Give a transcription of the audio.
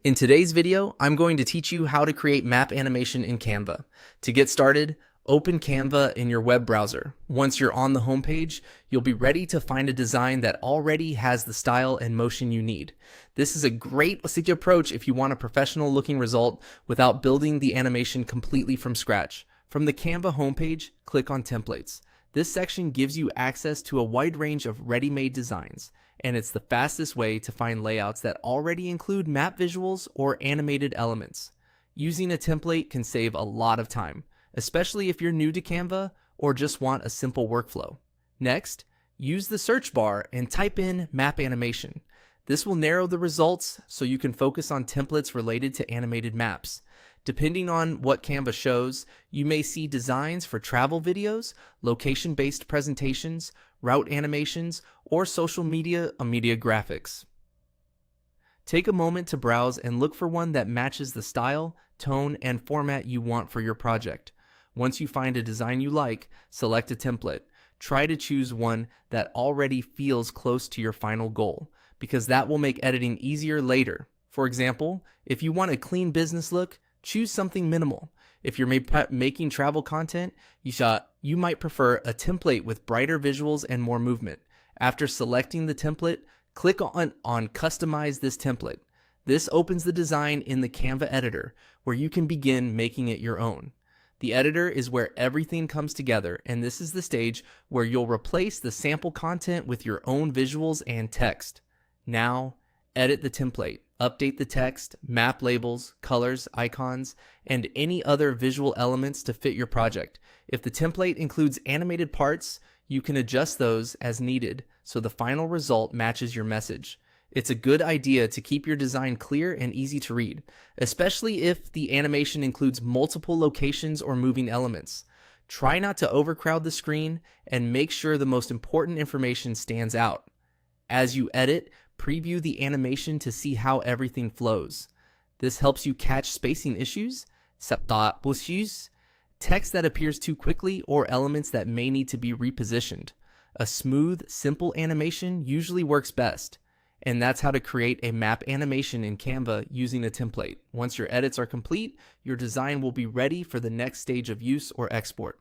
In today's video, I'm going to teach you how to create map animation in Canva. To get started, open Canva in your web browser. Once you're on the homepage, you'll be ready to find a design that already has the style and motion you need. This is a great basic approach if you want a professional looking result without building the animation completely from scratch. From the Canva homepage, click on Templates. This section gives you access to a wide range of ready-made designs, and it's the fastest way to find layouts that already include map visuals or animated elements. Using a template can save a lot of time, especially if you're new to Canva or just want a simple workflow. Next, use the search bar and type in map animation. This will narrow the results so you can focus on templates related to animated maps. Depending on what Canva shows, you may see designs for travel videos, location-based presentations, route animations, or social media graphics. Take a moment to browse and look for one that matches the style, tone, and format you want for your project. Once you find a design you like, select a template. Try to choose one that already feels close to your final goal, because that will make editing easier later. For example, if you want a clean business look, choose something minimal. If you're making travel content, you might prefer a template with brighter visuals and more movement. After selecting the template, click on Customize this template. This opens the design in the Canva editor, where you can begin making it your own. The editor is where everything comes together, and this is the stage where you'll replace the sample content with your own visuals and text. Now, edit the template. Update the text, map labels, colors, icons, and any other visual elements to fit your project. If the template includes animated parts, you can adjust those as needed so the final result matches your message. It's a good idea to keep your design clear and easy to read, especially if the animation includes multiple locations or moving elements. Try not to overcrowd the screen and make sure the most important information stands out. As you edit, preview the animation to see how everything flows. This helps you catch spacing issues, text that appears too quickly, or elements that may need to be repositioned. A smooth, simple animation usually works best. And that's how to create a map animation in Canva using a template. Once your edits are complete, your design will be ready for the next stage of use or export.